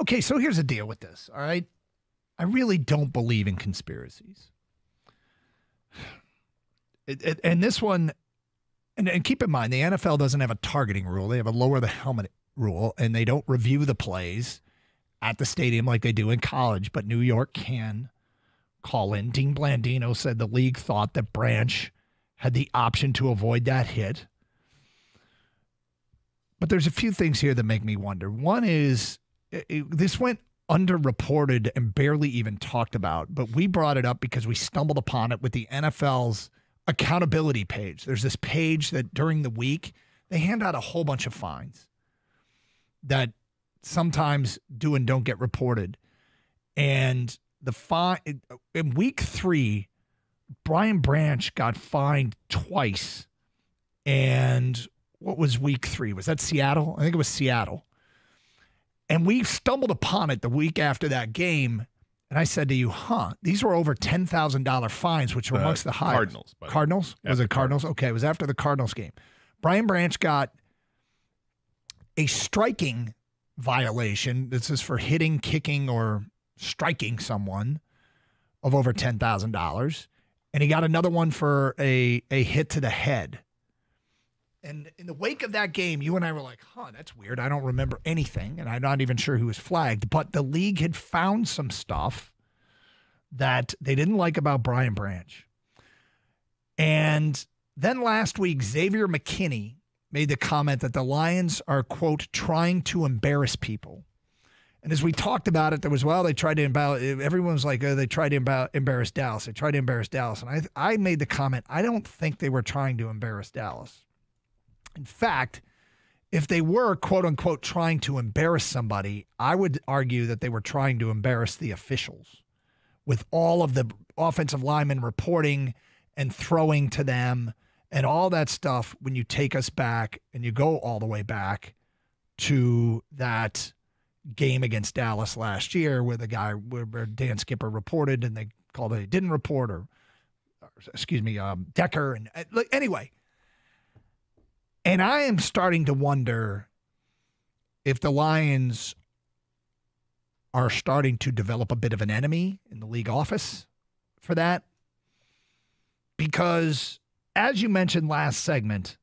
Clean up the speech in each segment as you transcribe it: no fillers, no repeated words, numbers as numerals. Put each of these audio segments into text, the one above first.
Okay, so here's the deal with this, all right? I really don't believe in conspiracies. And this one, and keep in mind, the NFL doesn't have a targeting rule. They have a lower the helmet rule, and they don't review the plays at the stadium like they do in college, but New York can call in. Dean Blandino said the league thought that Branch had the option to avoid that hit. But there's a few things here that make me wonder. One is this went underreported and barely even talked about, but we brought it up because we stumbled upon it with the NFL's accountability page. There's this page that during the week, they hand out a whole bunch of fines that sometimes do and don't get reported. And the fine in week 3, Brian Branch got fined twice. And what was week 3? Was that Seattle? I think it was Seattle. And we stumbled upon it the week after that game. And I said to you, these were over $10,000 fines, which were amongst the highest. Cardinals. Cardinals? Was it Cardinals? Okay, it was after the Cardinals game. Brian Branch got a striking violation. This is for hitting, kicking, or striking someone of over $10,000. And he got another one for a hit to the head. And in the wake of that game, you and I were like, that's weird. I don't remember anything, and I'm not even sure who was flagged. But the league had found some stuff that they didn't like about Brian Branch. And then last week, Xavier McKinney made the comment that the Lions are, quote, trying to embarrass people. And as we talked about it, there was, they tried to embarrass, everyone was like, they tried to embarrass Dallas. They tried to embarrass Dallas. And I made the comment, I don't think they were trying to embarrass Dallas. In fact, if they were, quote unquote, trying to embarrass somebody, I would argue that they were trying to embarrass the officials with all of the offensive linemen reporting and throwing to them and all that stuff. When you take us back and you go all the way back to that game against Dallas last year where where Dan Skipper reported and they called it, he didn't report, or Decker. And anyway. And I am starting to wonder if the Lions are starting to develop a bit of an enemy in the league office for that. Because, as you mentioned last segment,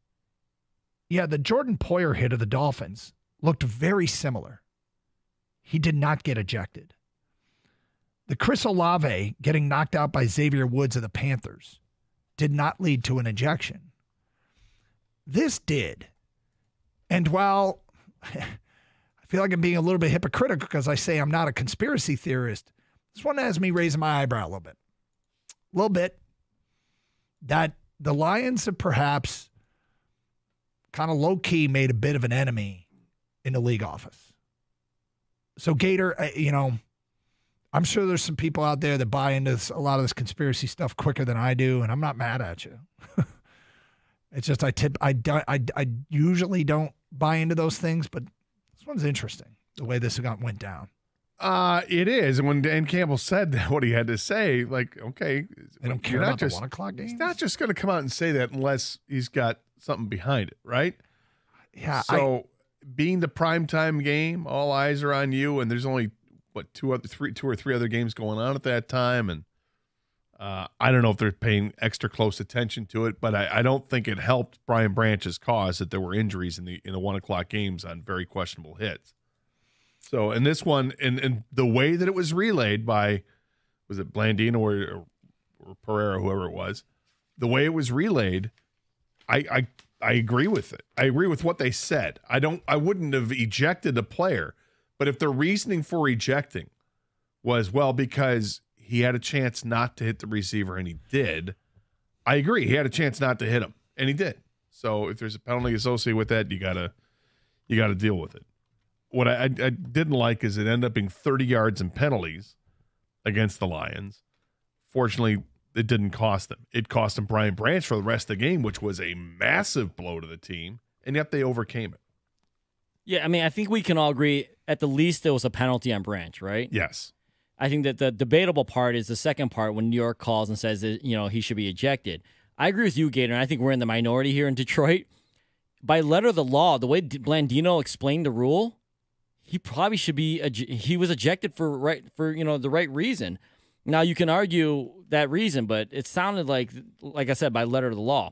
the Jordan Poyer hit of the Dolphins looked very similar. He did not get ejected. The Chris Olave getting knocked out by Xavier Woods of the Panthers did not lead to an ejection. This did. And while I feel like I'm being a little bit hypocritical because I say I'm not a conspiracy theorist, this one has me raising my eyebrow a little bit. That the Lions have perhaps kind of low-key made a bit of an enemy in the league office. So, Gator, I'm sure there's some people out there that buy into a lot of this conspiracy stuff quicker than I do, and I'm not mad at you. It's just I usually don't buy into those things, but this one's interesting, the way this went down. It is. And when Dan Campbell said what he had to say, okay. They don't care about the 1 o'clock games? He's not just going to come out and say that unless he's got something behind it, right? Yeah. So being the primetime game, all eyes are on you, and there's only, two or three other games going on at that time, and I don't know if they're paying extra close attention to it, but I don't think it helped Brian Branch's cause that there were injuries in the 1 o'clock games on very questionable hits. So in this one, and the way that it was relayed by, was it Blandino or Pereira, whoever it was, the way it was relayed, I agree with it. I agree with what they said. I wouldn't have ejected a player, but if the reasoning for ejecting was, because he had a chance not to hit the receiver, and he did. I agree. He had a chance not to hit him, and he did. So if there's a penalty associated with that, you gotta deal with it. What I didn't like is it ended up being 30 yards in penalties against the Lions. Fortunately, it didn't cost them. It cost them Brian Branch for the rest of the game, which was a massive blow to the team, and yet they overcame it. Yeah, I think we can all agree at the least there was a penalty on Branch, right? Yes. I think that the debatable part is the second part when New York calls and says that, he should be ejected. I agree with you, Gator, and I think we're in the minority here in Detroit. By letter of the law, the way Blandino explained the rule, he probably should be. He was ejected for the right reason. Now you can argue that reason, but it sounded like I said, by letter of the law,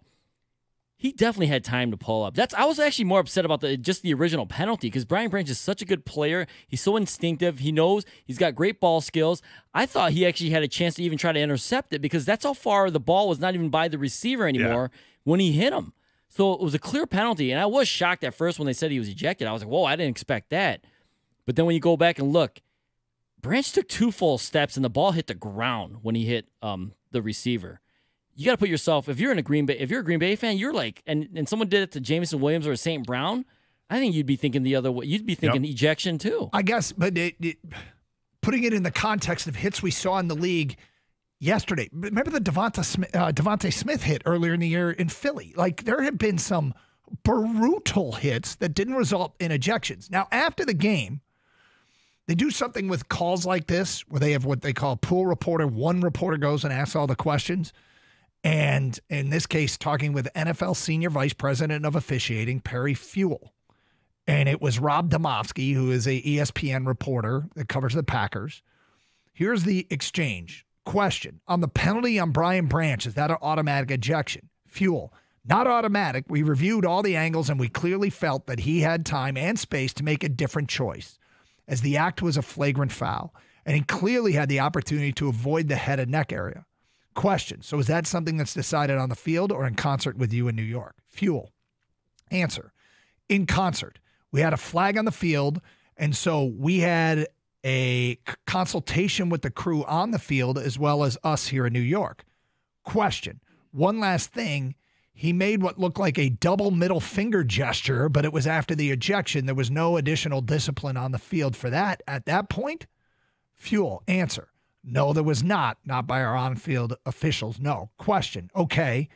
he definitely had time to pull up. I was actually more upset about the original penalty because Brian Branch is such a good player. He's so instinctive. He knows he's got great ball skills. I thought he actually had a chance to even try to intercept it because that's how far the ball was not even by the receiver anymore when he hit him. So it was a clear penalty, and I was shocked at first when they said he was ejected. I was like, whoa, I didn't expect that. But then when you go back and look, Branch took 2 full steps, and the ball hit the ground when he hit the receiver. You got to put yourself, if you're a Green Bay fan, you're like, and someone did it to Jameson Williams or St. Brown, I think you'd be thinking the other way. You'd be thinking ejection too. I guess, but putting it in the context of hits we saw in the league yesterday. Remember the Devontae Smith hit earlier in the year in Philly? Like, there have been some brutal hits that didn't result in ejections. Now, after the game, they do something with calls like this where they have what they call a pool reporter. One reporter goes and asks all the questions. And in this case, talking with NFL Senior Vice President of Officiating, Perry Fewell. And it was Rob Domofsky, who is a ESPN reporter that covers the Packers. Here's the exchange. Question. On the penalty on Brian Branch, is that an automatic ejection? Fewell. Not automatic. We reviewed all the angles, and we clearly felt that he had time and space to make a different choice, as the act was a flagrant foul. And he clearly had the opportunity to avoid the head and neck area. Question. So is that something that's decided on the field or in concert with you in New York? Fewell. Answer. In concert. We had a flag on the field, and so we had a consultation with the crew on the field as well as us here in New York. Question. One last thing. He made what looked like a double middle finger gesture, but it was after the ejection. There was no additional discipline on the field for that at that point. Fewell. Answer. No, there was not by our on-field officials. No. Question. Okay,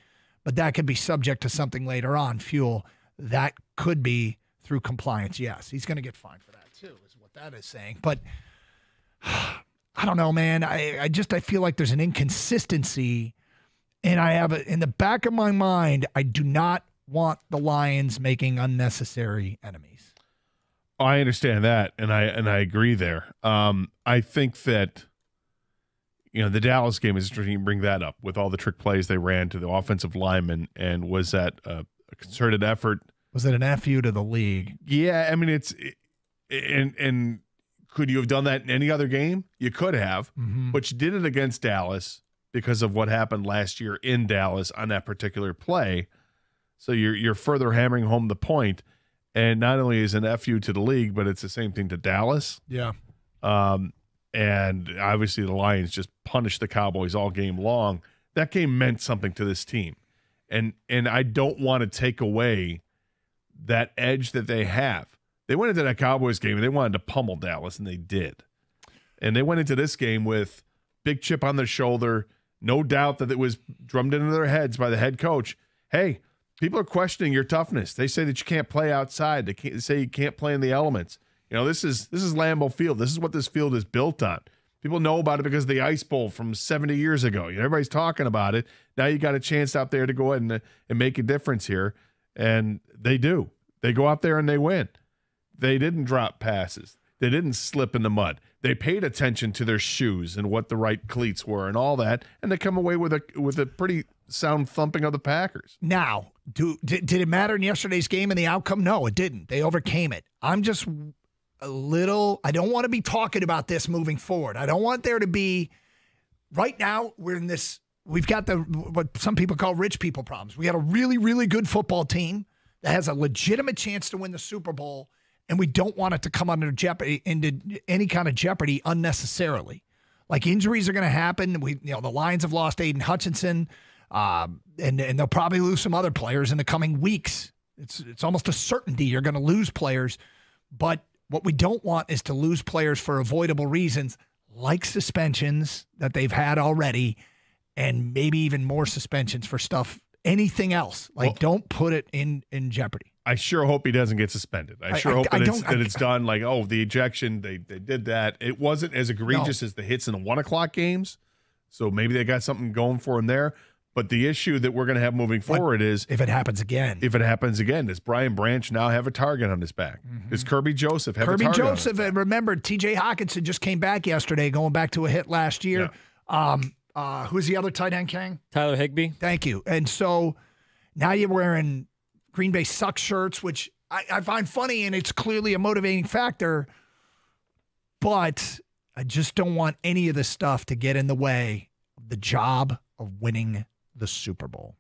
but that could be subject to something later on. Fewell. That could be through compliance. Yes, he's going to get fined for that too, is what that is saying. But I don't know, man. I feel like there's an inconsistency, and I have in the back of my mind, I do not want the Lions making unnecessary enemies. I understand that, and I agree there. I think that the Dallas game is interesting. You bring that up with all the trick plays they ran to the offensive linemen, and was that a concerted effort? Was it an FU to the league? Yeah, I mean and could you have done that in any other game? You could have, but you did it against Dallas because of what happened last year in Dallas on that particular play. So you're further hammering home the point. And not only is an FU to the league, but it's the same thing to Dallas. Yeah. And obviously the Lions just punished the Cowboys all game long. That game meant something to this team. And I don't want to take away that edge that they have. They went into that Cowboys game and they wanted to pummel Dallas, and they did. And they went into this game with big chip on their shoulder, no doubt that it was drummed into their heads by the head coach. Hey, people are questioning your toughness. They say that you can't play outside. They say you can't play in the elements. This is Lambeau Field. This is what this field is built on. People know about it because of the Ice Bowl from 70 years ago. Everybody's talking about it. Now you got a chance out there to go ahead and make a difference here. And they do. They go out there and they win. They didn't drop passes. They didn't slip in the mud. They paid attention to their shoes and what the right cleats were and all that, and they come away with a pretty sound thumping of the Packers. Now, did it matter in yesterday's game and the outcome? No, it didn't. They overcame it. I'm just I don't want to be talking about this moving forward. I don't want there to be, right now, we've got what some people call rich people problems. We got a really, really good football team that has a legitimate chance to win the Super Bowl, and we don't want it to come into any kind of jeopardy unnecessarily. Like, injuries are going to happen. The Lions have lost Aiden Hutchinson, and they'll probably lose some other players in the coming weeks. It's almost a certainty you're going to lose players, but what we don't want is to lose players for avoidable reasons, like suspensions that they've had already, and maybe even more suspensions for stuff. Anything else, don't put it in jeopardy. I sure hope he doesn't get suspended. I sure hope that it's done. Like, the ejection, they did that. It wasn't as egregious as the hits in the 1:00 games, so maybe they got something going for him there. But the issue that we're going to have moving forward is if it happens again. Does Brian Branch now have a target on his back? Does Kirby Joseph have a target on his back? Remember, T.J. Hawkinson just came back yesterday, going back to a hit last year. Yeah. Who's the other tight end, King? Tyler Higbee. Thank you. And so now you're wearing Green Bay Sucks shirts, which I find funny, and it's clearly a motivating factor. But I just don't want any of this stuff to get in the way of the job of winning the Super Bowl.